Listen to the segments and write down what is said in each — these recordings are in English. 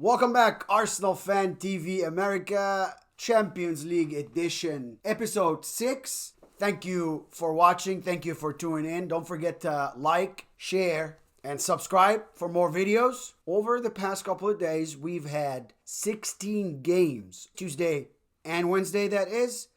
Welcome back, Arsenal Fan TV America Champions League Edition, Episode 6. Thank you for watching. Thank you for tuning in. Don't forget to like, share, and subscribe for more videos. Over the past couple of days, we've had 16 games. Tuesday and Wednesday, that is.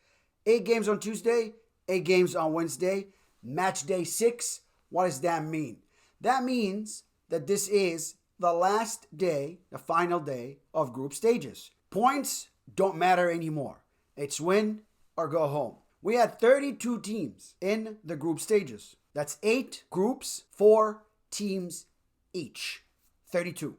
8 games on Tuesday, 8 games on Wednesday. Match day 6. What does that mean? That means that this is the last day, the final day of group stages. Points don't matter anymore. It's win or go home. We had 32 teams in the group stages. That's 8 groups, 4 teams each. 32.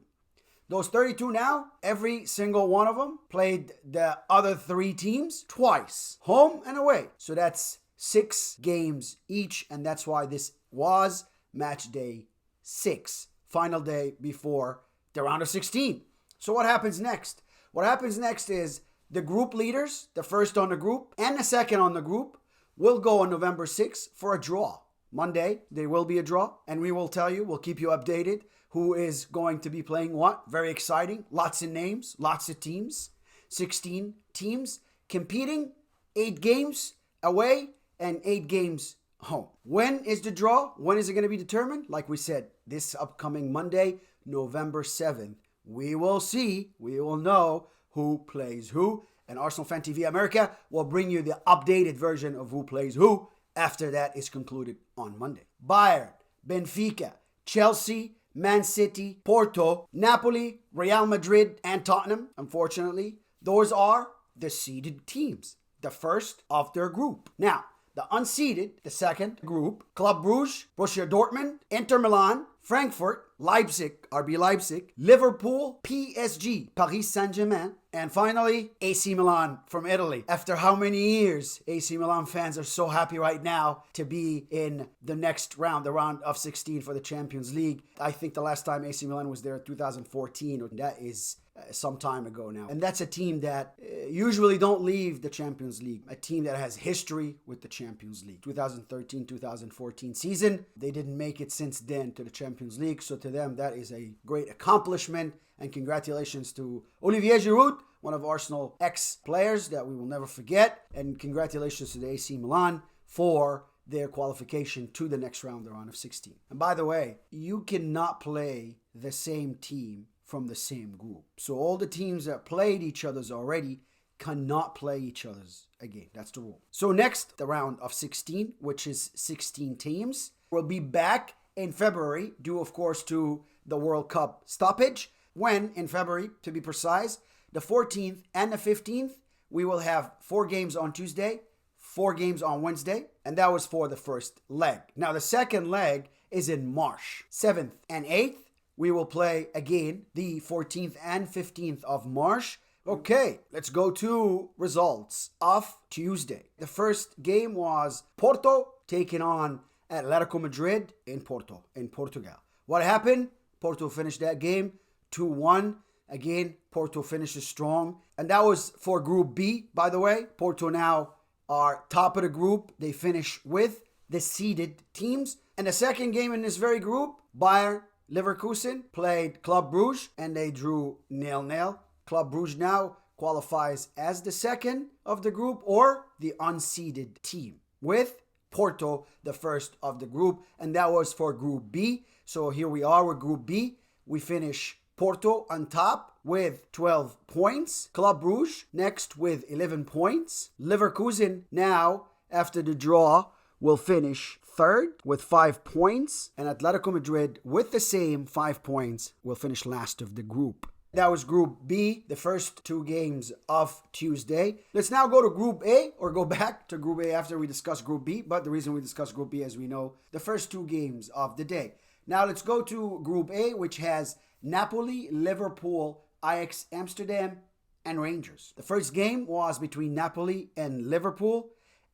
Those 32 now, every single one of them played the other 3 teams twice, home and away. So that's 6 games each, and that's why this was match day 6. Final day before the round of 16. So what happens next? What happens next is the group leaders, the first on the group and the second on the group, will go on November 6th for a draw. Monday, there will be a draw, and we will tell you, we'll keep you updated who is going to be playing what. Very exciting. Lots of names, lots of teams. 16 teams competing, 8 games away and 8 games home. When is the draw? When is it going to be determined? Like we said, this upcoming Monday, November 7th. We will see, we will know who plays who. And Arsenal Fan TV America will bring you the updated version of who plays who after that is concluded on Monday. Bayern, Benfica, Chelsea, Man City, Porto, Napoli, Real Madrid, and Tottenham, unfortunately, those are the seeded teams, the first of their group. Now, the unseeded, the second group, Club Brugge, Borussia Dortmund, Inter Milan, Frankfurt, Leipzig, RB Leipzig, Liverpool, PSG, Paris Saint-Germain, and finally, AC Milan from Italy. After how many years, AC Milan fans are so happy right now to be in the next round, the round of 16 for the Champions League. I think the last time AC Milan was there in 2014, that is some time ago now. And that's a team that usually don't leave the Champions League. A team that has history with the Champions League. 2013-2014 season, they didn't make it since then to the Champions League. So to them, that is a great accomplishment. And congratulations to Olivier Giroud, one of Arsenal ex-players that we will never forget. And congratulations to the AC Milan for their qualification to the next round, the round of 16. And by the way, you cannot play the same team from the same group. So all the teams that played each other's already cannot play each other's again. That's the rule. So next, the round of 16, which is 16 teams, will be back in February, due of course to the World Cup stoppage. When, in February, to be precise, the 14th and the 15th, we will have 4 games on Tuesday, 4 games on Wednesday, and that was for the first leg. Now, the second leg is in March, 7th and 8th. We will play again the 14th and 15th of March. Okay, let's go to results of Tuesday. The first game was Porto taking on Atletico Madrid in Porto, in Portugal. What happened? Porto finished that game 2-1. Again, Porto finishes strong. And that was for Group B, by the way. Porto now are top of the group. They finish with the seeded teams. And the second game in this very group, Bayern Leverkusen played Club Brugge and they drew 0-0. Club Brugge now qualifies as the second of the group or the unseeded team with Porto, the first of the group. And that was for Group B. So here we are with Group B. We finish Porto on top with 12 points. Club Brugge next with 11 points. Leverkusen now, after the draw, will finish third with 5 points. And Atletico Madrid, with the same 5 points, will finish last of the group. That was Group B, the first 2 games of Tuesday. Let's now go to Group A, or go back to Group A after we discuss Group B. But the reason we discuss Group B, as we know, the first 2 games of the day. Now let's go to Group A, which has Napoli, Liverpool, Ajax Amsterdam, and Rangers. The first game was between Napoli and Liverpool.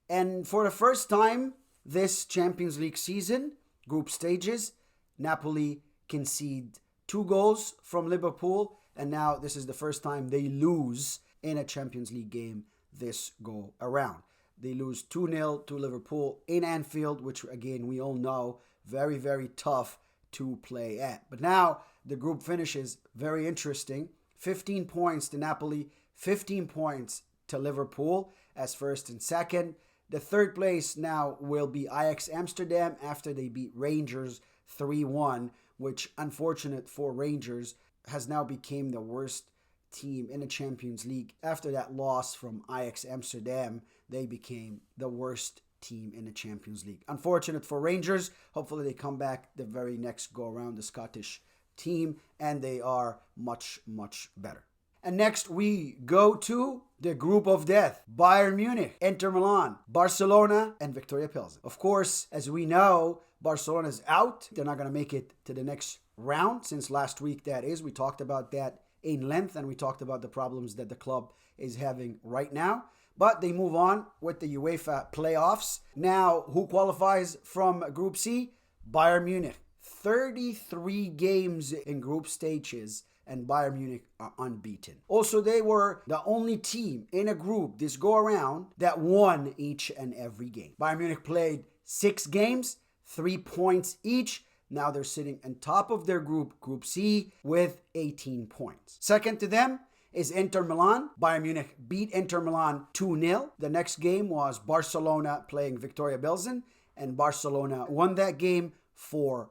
And for the first time this Champions League season, group stages, Napoli conceded 2 goals from Liverpool. And now this is the first time they lose in a Champions League game this go around. They lose 2-0 to Liverpool in Anfield, which again, we all know, very, very tough to play at. But now the group finishes very interesting. 15 points to Napoli, 15 points to Liverpool as first and second. The third place now will be Ajax Amsterdam after they beat Rangers 3-1, which, unfortunate for Rangers, has now become the worst team in the Champions League. After that loss from Ajax Amsterdam, they became the worst team in the Champions League. Unfortunate for Rangers. Hopefully they come back the very next go around, the Scottish team, and they are much, much better. And next we go to the group of death. Bayern Munich, Inter Milan, Barcelona, and Victoria Pilsen. Of course, as we know, Barcelona is out. They're not going to make it to the next round since last week, that is. We talked about that in length, and we talked about the problems that the club is having right now. But they move on with the UEFA playoffs. Now, who qualifies from Group C? Bayern Munich. 33 games in group stages, and Bayern Munich are unbeaten. Also, they were the only team in a group this go around that won each and every game. Bayern Munich played 6 games, 3 points each. Now they're sitting on top of their group, Group C, with 18 points. Second to them is Inter Milan. Bayern Munich beat Inter Milan 2-0. The next game was Barcelona playing Victoria Pilsen, and Barcelona won that game 4-2.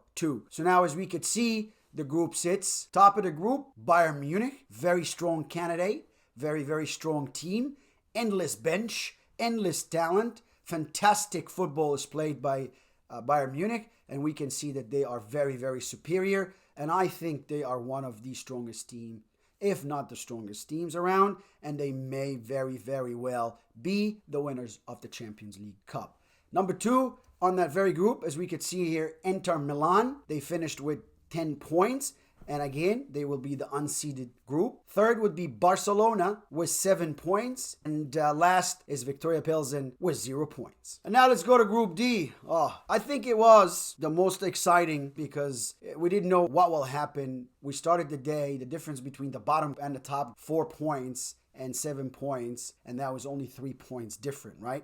So now, as we could see, the group sits top of the group, Bayern Munich, very strong candidate, very, very strong team, endless bench, endless talent, fantastic football is played by Bayern Munich, and we can see that they are very, very superior, and I think they are one of the strongest teams, if not the strongest teams around, and they may very, very well be the winners of the Champions League Cup. Number 2 on that very group, as we could see here, Inter Milan. They finished with 10 points, and again, they will be the unseeded group. Third would be Barcelona with 7 points, and last is Victoria Pilsen with 0 points. And now let's go to Group D. I think it was the most exciting because we didn't know what will happen. We started the day, the difference between the bottom and the top, 4 points and 7 points, and that was only 3 points different, right?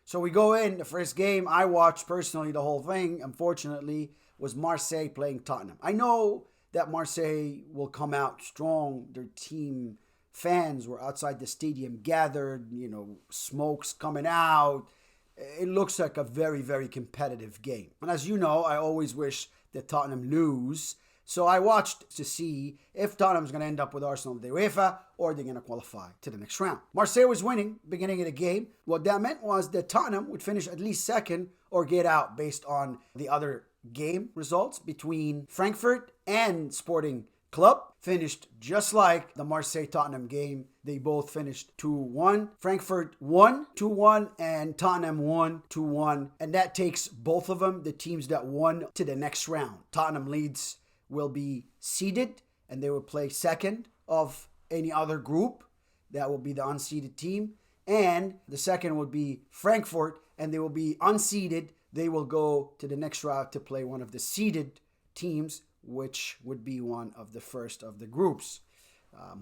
So we go in, the first game, I watched personally the whole thing, unfortunately, was Marseille playing Tottenham. I know that Marseille will come out strong. Their team fans were outside the stadium gathered, smokes coming out. It looks like a very, very competitive game. And as you know, I always wish that Tottenham lose. So I watched to see if Tottenham's going to end up with Arsenal in the UEFA or they're going to qualify to the next round. Marseille was winning beginning of the game. What that meant was that Tottenham would finish at least second or get out based on the other game results between Frankfurt and Sporting Club. Finished just like the Marseille-Tottenham game. They both finished 2-1. Frankfurt won 2-1 and Tottenham won 2-1. And that takes both of them, the teams that won, to the next round. Tottenham Leeds will be seeded and they will play second of any other group. That will be the unseeded team. And the second would be Frankfurt and they will be unseeded. They will go to the next round to play one of the seeded teams, which would be one of the first of the groups.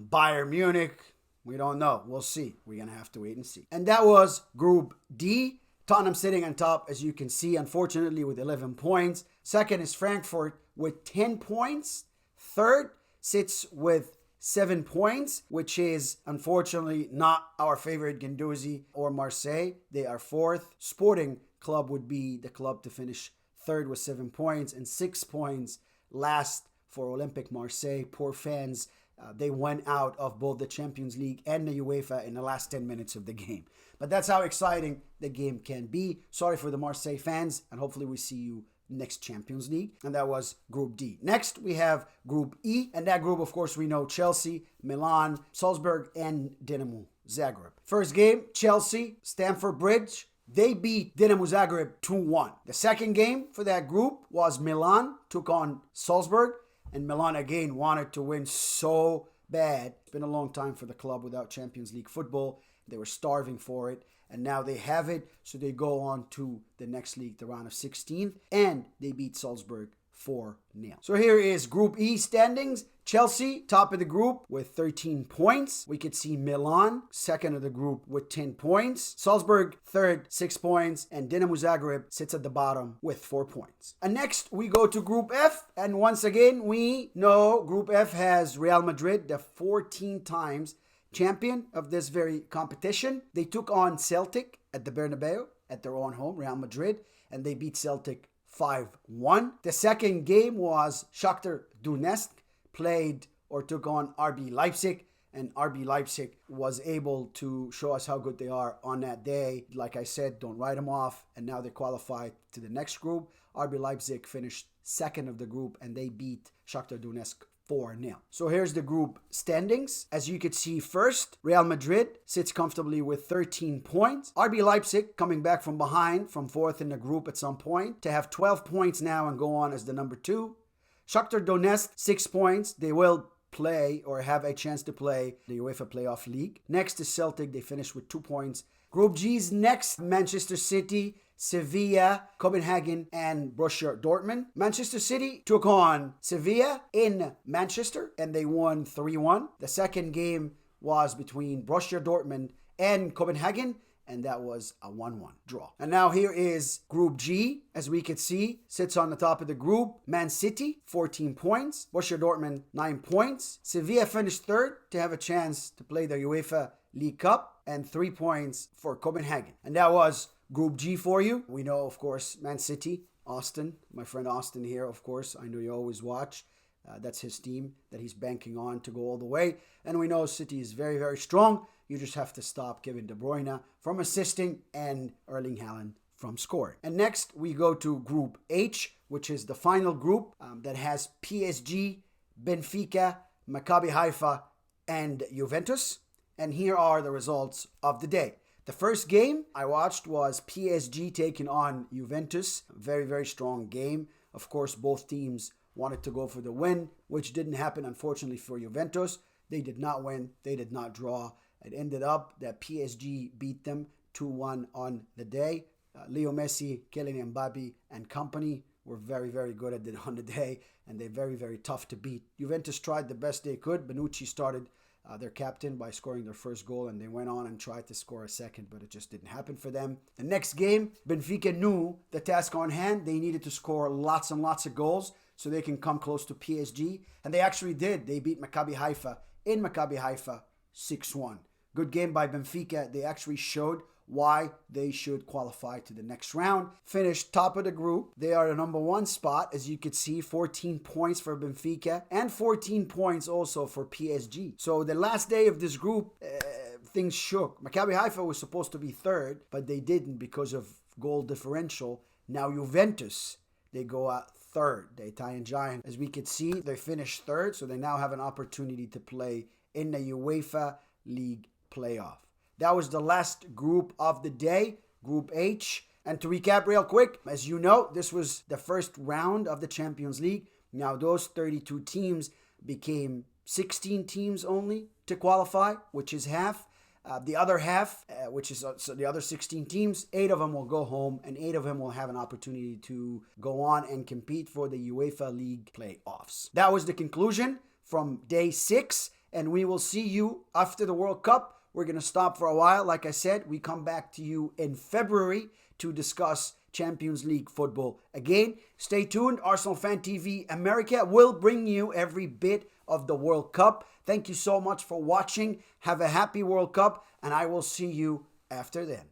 Bayern Munich, we don't know. We'll see. We're going to have to wait and see. And that was Group D. Tottenham sitting on top, as you can see, unfortunately, with 11 points. Second is Frankfurt with 10 points. Third sits with 7 points, which is unfortunately not our favorite Guendouzi or Marseille. They are fourth. Sporting Club would be the club to finish third with 7 points, and 6 points last for Olympique Marseille. Poor fans, they went out of both the Champions League and the UEFA in the last 10 minutes of the game. But that's how exciting the game can be. Sorry for the Marseille fans, and hopefully we see you next Champions League. And that was Group D. Next, we have Group E, and that group, of course, we know Chelsea, Milan, Salzburg, and Dinamo Zagreb. First game, Chelsea, Stamford Bridge. They beat Dinamo Zagreb 2-1. The second game for that group was Milan, took on Salzburg, and Milan again wanted to win so bad. It's been a long time for the club without Champions League football. They were starving for it, and now they have it, so they go on to the next league, the round of 16, and they beat Salzburg 4-0. So here is Group E standings. Chelsea, top of the group with 13 points. We could see Milan, second of the group with 10 points. Salzburg, third, 6 points. And Dinamo Zagreb sits at the bottom with 4 points. And next, we go to Group F. And once again, we know Group F has Real Madrid, the 14 times champion of this very competition. They took on Celtic at the Bernabeu at their own home, Real Madrid, and they beat Celtic 5-1. The second game was Shakhtar Donetsk played or took on RB Leipzig, and RB Leipzig was able to show us how good they are on that day. Like I said, don't write them off, and now they qualified to the next group. RB Leipzig finished second of the group, and they beat Shakhtar Donetsk 4-0. So here's the group standings. As you could see, first, Real Madrid sits comfortably with 13 points. RB Leipzig coming back from behind from fourth in the group at some point to have 12 points now and go on as the number 2. Shakhtar Donetsk, 6 points. They will play or have a chance to play the UEFA Playoff League. Next is Celtic. They finished with 2 points. Group G's next, Manchester City, Sevilla, Copenhagen, and Borussia Dortmund. Manchester City took on Sevilla in Manchester, and they won 3-1. The second game was between Borussia Dortmund and Copenhagen, and that was a 1-1 draw. And now here is Group G. As we can see, sits on the top of the group. Man City, 14 points. Borussia Dortmund, 9 points. Sevilla finished third to have a chance to play the UEFA League Cup, and 3 points for Copenhagen. And that was Group G for you. We know, of course, Man City, Austin, my friend Austin here, of course. I know you always watch. That's his team that he's banking on to go all the way. And we know City is very, very strong. You just have to stop Kevin De Bruyne from assisting and Erling Haaland from scoring. And next, we go to Group H, which is the final group that has PSG, Benfica, Maccabi Haifa, and Juventus. And here are the results of the day. The first game I watched was PSG taking on Juventus. Very, very strong game. Of course, both teams wanted to go for the win, which didn't happen, unfortunately, for Juventus. They did not win. They did not draw. It ended up that PSG beat them 2-1 on the day. Leo Messi, Kylian Mbappe, and company were very, very good at it on the day, and they're very, very tough to beat. Juventus tried the best they could. Bonucci started their captain by scoring their first goal, and they went on and tried to score a second, but it just didn't happen for them. The next game, Benfica knew the task on hand. They needed to score lots and lots of goals so they can come close to PSG, and they actually did. They beat Maccabi Haifa in Maccabi Haifa 6-1. Good game by Benfica. They actually showed why they should qualify to the next round. Finished top of the group. They are the number 1 spot, as you could see, 14 points for Benfica and 14 points also for PSG. So the last day of this group, things shook. Maccabi Haifa was supposed to be third, but they didn't because of goal differential. Now Juventus, they go out third. The Italian giant, as we could see, they finished third, so they now have an opportunity to play in the UEFA League playoff. That was the last group of the day, Group H. And to recap real quick, as you know, this was the first round of the Champions League. Now those 32 teams became 16 teams only to qualify, which is half. The other half, which is so the other 16 teams, 8 of them will go home, and 8 of them will have an opportunity to go on and compete for the UEFA League playoffs. That was the conclusion from day 6, and we will see you after the World Cup. We're going to stop for a while. Like I said, we come back to you in February to discuss Champions League football again. Stay tuned. Arsenal FanTV America will bring you every bit of the World Cup. Thank you so much for watching. Have a happy World Cup, and I will see you after then.